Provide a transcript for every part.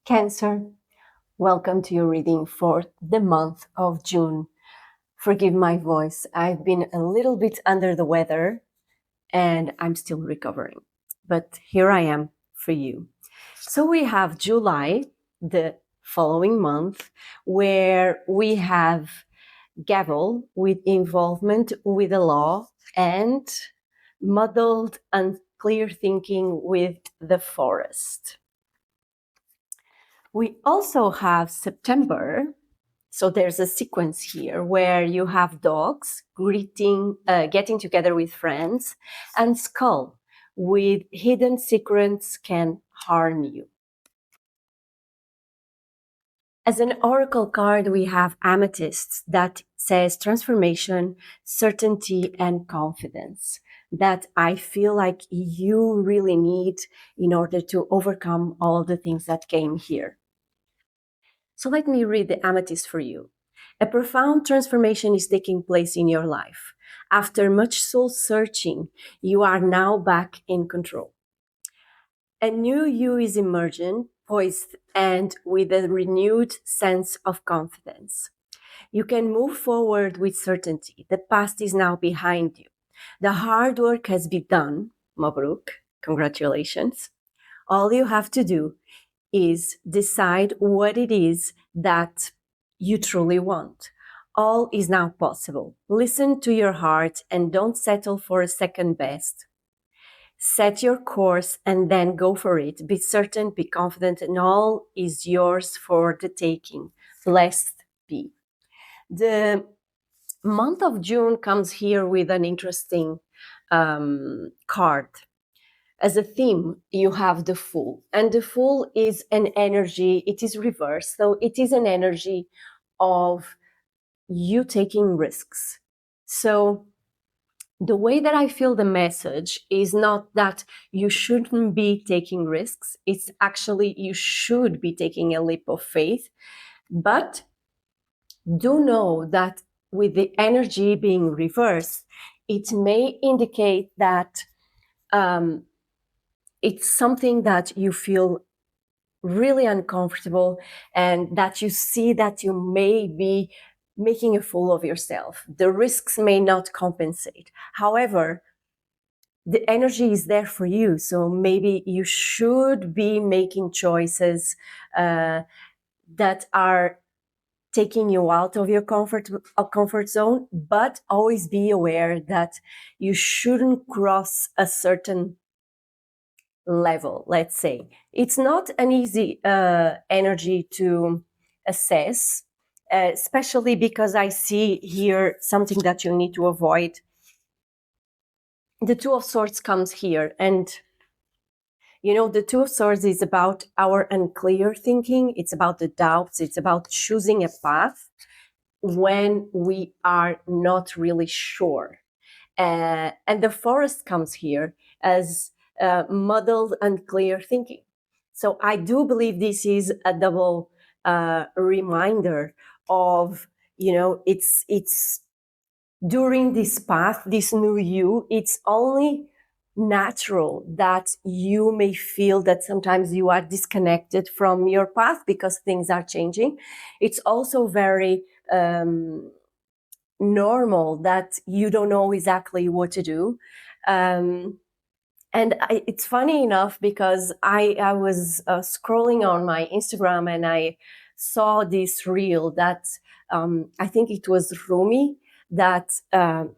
Cancer, welcome to your reading for the month of June. Forgive my voice, I've been a little bit under the weather and I'm still recovering. But here I am for you. So we have July, the following month, where we have gavel with involvement with the law and muddled and clear thinking with the forest. We also have September. So there's a sequence here where you have dogs getting together with friends, and skull with hidden secrets can harm you. As an oracle card, we have amethyst that says transformation, certainty, and confidence that I feel like you really need in order to overcome all the things that came here. So let me read the amethyst for you. A profound transformation is taking place in your life. After much soul searching, you are now back in control. A new you is emerging, poised and with a renewed sense of confidence. You can move forward with certainty. The past is now behind you. The hard work has been done. Mabruk, congratulations. All you have to do is decide what it is that you truly want. All is now possible. Listen to your heart and don't settle for a second best. Set your course and then go for it. Be certain, be confident, and all is yours for the taking. Blessed be. The month of June comes here with an interesting card. As a theme, you have the Fool, and the Fool is an energy, it is reversed, so it is an energy of you taking risks. So the way that I feel the message is not that you shouldn't be taking risks, it's actually you should be taking a leap of faith, but do know that with the energy being reversed, it may indicate that it's something that you feel really uncomfortable and that you see that you may be making a fool of yourself. The risks may not compensate. However, the energy is there for you. So maybe you should be making choices that are taking you out of your comfort zone, but always be aware that you shouldn't cross a certain level, let's say. It's not an easy energy to assess, especially because I see here something that you need to avoid. The Two of Swords comes here, and you know, the Two of Swords is about our unclear thinking. It's about the doubts. It's about choosing a path when we are not really sure. And the Forest comes here as muddled, unclear thinking. So I do believe this is a double reminder of, you know, it's during this path, this new you, it's only natural that you may feel that sometimes you are disconnected from your path because things are changing. It's also very normal that you don't know exactly what to do. It's funny enough because I was scrolling on my Instagram and I saw this reel that I think it was Rumi that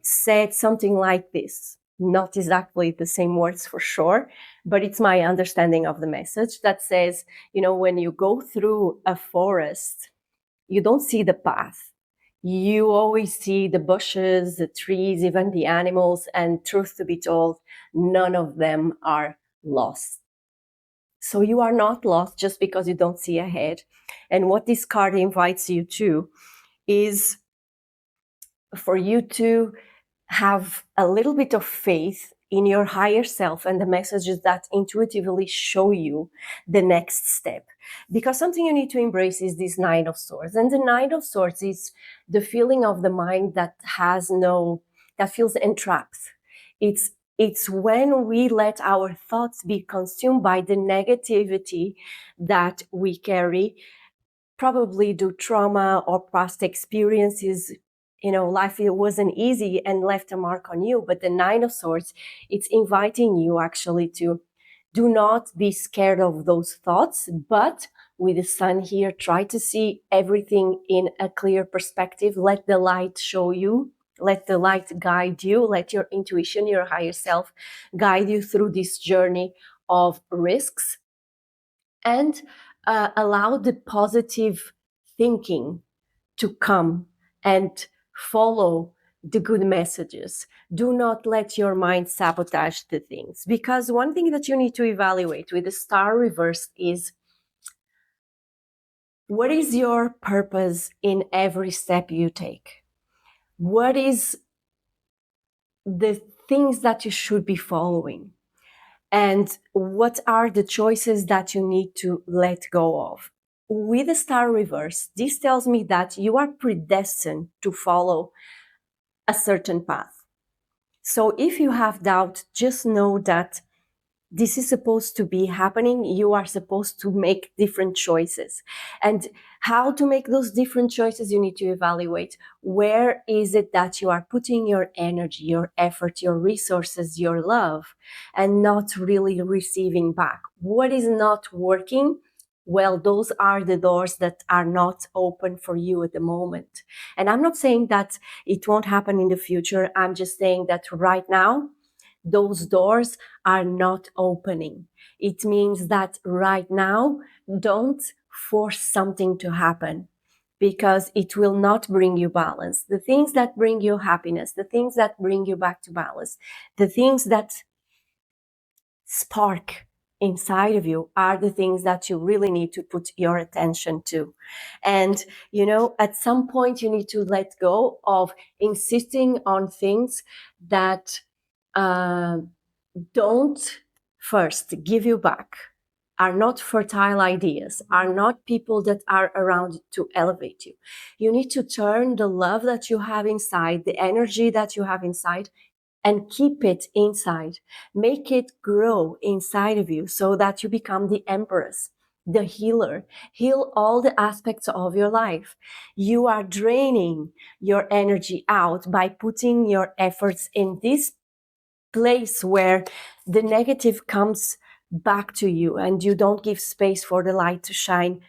said something like this. Not exactly the same words for sure, but it's my understanding of the message that says, you know, when you go through a forest, you don't see the path. You always see the bushes, the trees, even the animals, and truth to be told, none of them are lost. So you are not lost just because you don't see ahead. And what this card invites you to is for you to have a little bit of faith in your higher self and the messages that intuitively show you the next step. Because something you need to embrace is this Nine of Swords. And the Nine of Swords is the feeling of the mind that feels entrapped. It's It's when we let our thoughts be consumed by the negativity that we carry, probably due trauma or past experiences. Life, it wasn't easy and left a mark on you. But the Nine of Swords, it's inviting you actually to do not be scared of those thoughts, but with the sun here, try to see everything in a clear perspective. Let the light show you, let the light guide you, let your intuition, your higher self guide you through this journey of risks, and allow the positive thinking to come and follow the good messages. Do not let your mind sabotage the things, because one thing that you need to evaluate with the star reverse is, what is your purpose in every step you take? What is the things that you should be following? And what are the choices that you need to let go of? With the star reverse, this tells me that you are predestined to follow a certain path. So if you have doubt, just know that this is supposed to be happening. You are supposed to make different choices. And how to make those different choices, you need to evaluate where is it that you are putting your energy, your effort, your resources, your love, and not really receiving back. What is not working? Well, those are the doors that are not open for you at the moment. And I'm not saying that it won't happen in the future. I'm just saying that right now, those doors are not opening. It means that right now, don't force something to happen, because it will not bring you balance. The things that bring you happiness, the things that bring you back to balance, the things that spark inside of you are the things that you really need to put your attention to. And, at some point you need to let go of insisting on things that don't first give you back, are not fertile ideas, are not people that are around to elevate you. You need to turn the love that you have inside, the energy that you have inside, and keep it inside. Make it grow inside of you so that you become the empress, the healer. Heal all the aspects of your life. You are draining your energy out by putting your efforts in this place where the negative comes back to you and you don't give space for the light to shine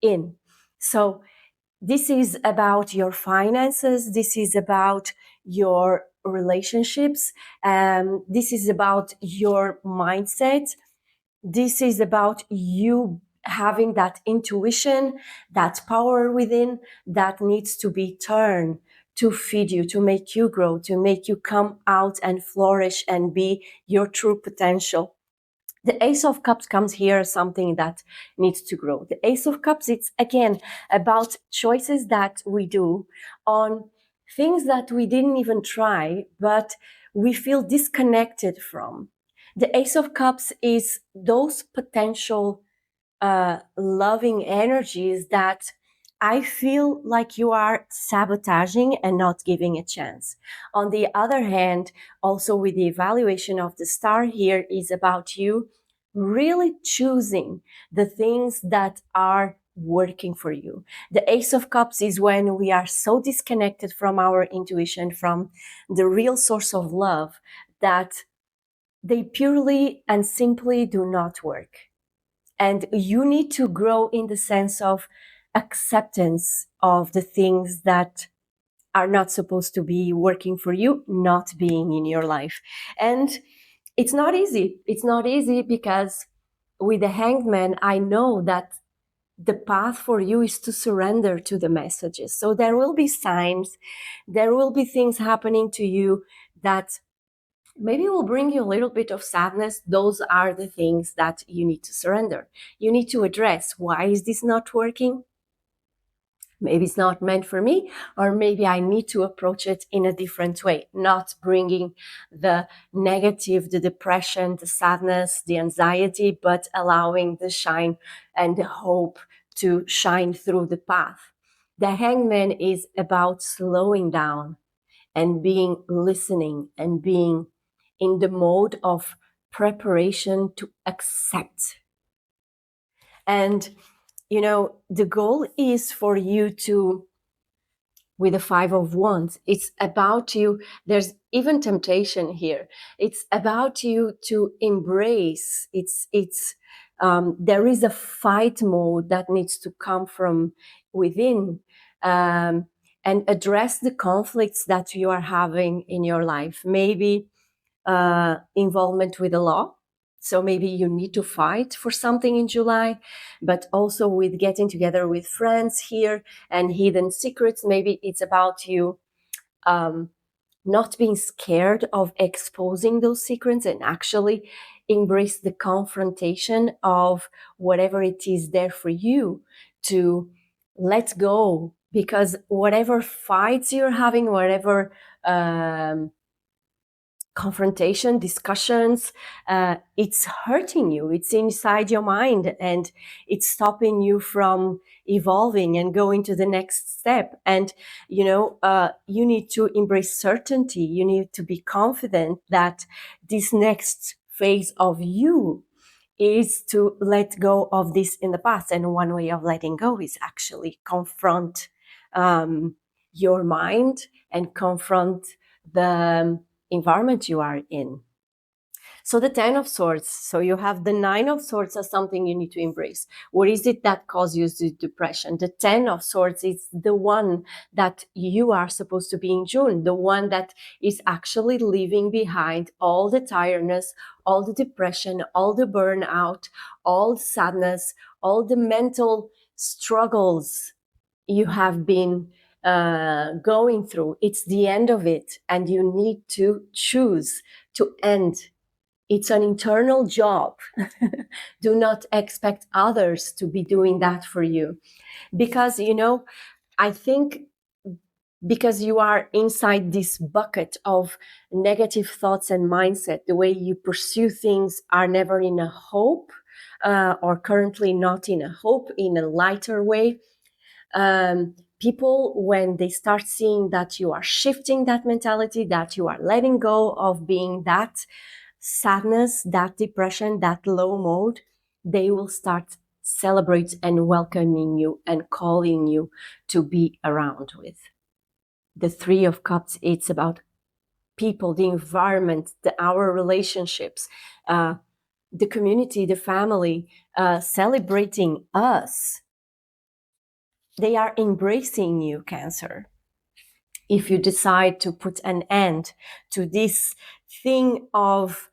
in. So this is about your finances. This is about your relationships. This is about your mindset. This is about you having that intuition, that power within that needs to be turned to feed you, to make you grow, to make you come out and flourish and be your true potential. The Ace of Cups comes here as something that needs to grow. The Ace of Cups, it's again about choices that we do on things that we didn't even try, but we feel disconnected from. The Ace of Cups is those potential loving energies that I feel like you are sabotaging and not giving a chance. On the other hand, also with the evaluation of the star here is about you really choosing the things that are working for you. The Ace of Cups is when we are so disconnected from our intuition, from the real source of love, that they purely and simply do not work. And you need to grow in the sense of acceptance of the things that are not supposed to be working for you, not being in your life. And it's not easy. It's not easy because with the Hanged Man, I know that the path for you is to surrender to the messages. So there will be signs, there will be things happening to you that maybe will bring you a little bit of sadness. Those are the things that you need to surrender. You need to address, why is this not working? Maybe it's not meant for me, or maybe I need to approach it in a different way, not bringing the negative, the depression, the sadness, the anxiety, but allowing the shine and the hope to shine through the path. The Hangman is about slowing down and being listening and being in the mode of preparation to accept. And, the goal is for you to, with the Five of Wands, it's about you. There's even temptation here. It's about you to embrace. There is a fight mode that needs to come from within, and address the conflicts that you are having in your life. Maybe involvement with the law. So maybe you need to fight for something in July, but also with getting together with friends here and hidden secrets. Maybe it's about you not being scared of exposing those secrets and actually embrace the confrontation of whatever it is there for you to let go. Because whatever fights you're having, whatever confrontation, discussions, it's hurting you. It's inside your mind and it's stopping you from evolving and going to the next step. And, you need to embrace certainty. You need to be confident that this next phase of you is to let go of this in the past. And one way of letting go is actually confront your mind and confront the environment you are in. So the 10 of Swords. So you have the 9 of Swords as something you need to embrace. What is it that causes you depression? The 10 of Swords is the one that you are supposed to be in June, the one that is actually leaving behind all the tiredness, all the depression, all the burnout, all the sadness, all the mental struggles you have been going through. It's the end of it, and you need to choose to end. It's an internal job. Do not expect others to be doing that for you. Because, I think because you are inside this bucket of negative thoughts and mindset, the way you pursue things are never in a hope, or currently not in a hope, in a lighter way. People, when they start seeing that you are shifting that mentality, that you are letting go of being that sadness, that depression, that low mode, they will start celebrate and welcoming you and calling you to be around with. The 3 of Cups, it's about people, the environment, our relationships, the community, the family, celebrating us. They are embracing you, Cancer. If you decide to put an end to this thing of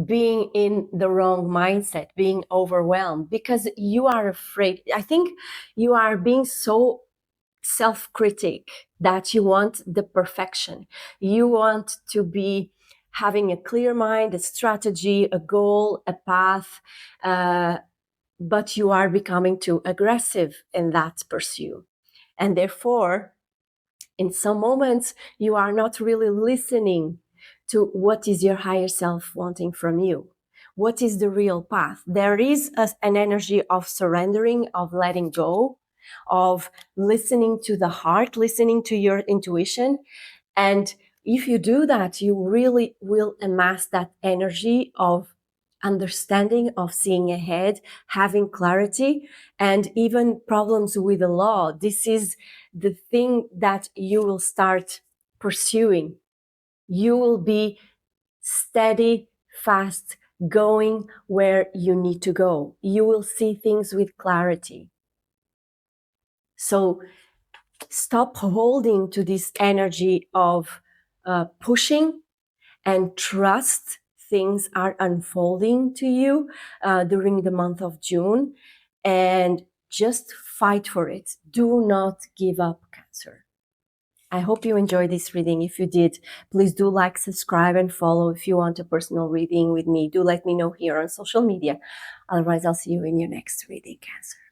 being in the wrong mindset, being overwhelmed, because you are afraid. I think you are being so self-critic that you want the perfection. You want to be having a clear mind, a strategy, a goal, a path, but you are becoming too aggressive in that pursuit. And therefore, in some moments, you are not really listening to what is your higher self wanting from you. What is the real path? There is an energy of surrendering, of letting go, of listening to the heart, listening to your intuition. And if you do that, you really will amass that energy of understanding, of seeing ahead, having clarity, and even problems with the law. This is the thing that you will start pursuing. You will be steady, fast, going where you need to go. You will see things with clarity. So stop holding to this energy of pushing, and trust things are unfolding to you during the month of June, and just fight for it. Do not give up, Cancer. I hope you enjoyed this reading. If you did, please do like, subscribe, and follow. If you want a personal reading with me, do let me know here on social media. Otherwise, I'll see you in your next reading, Cancer.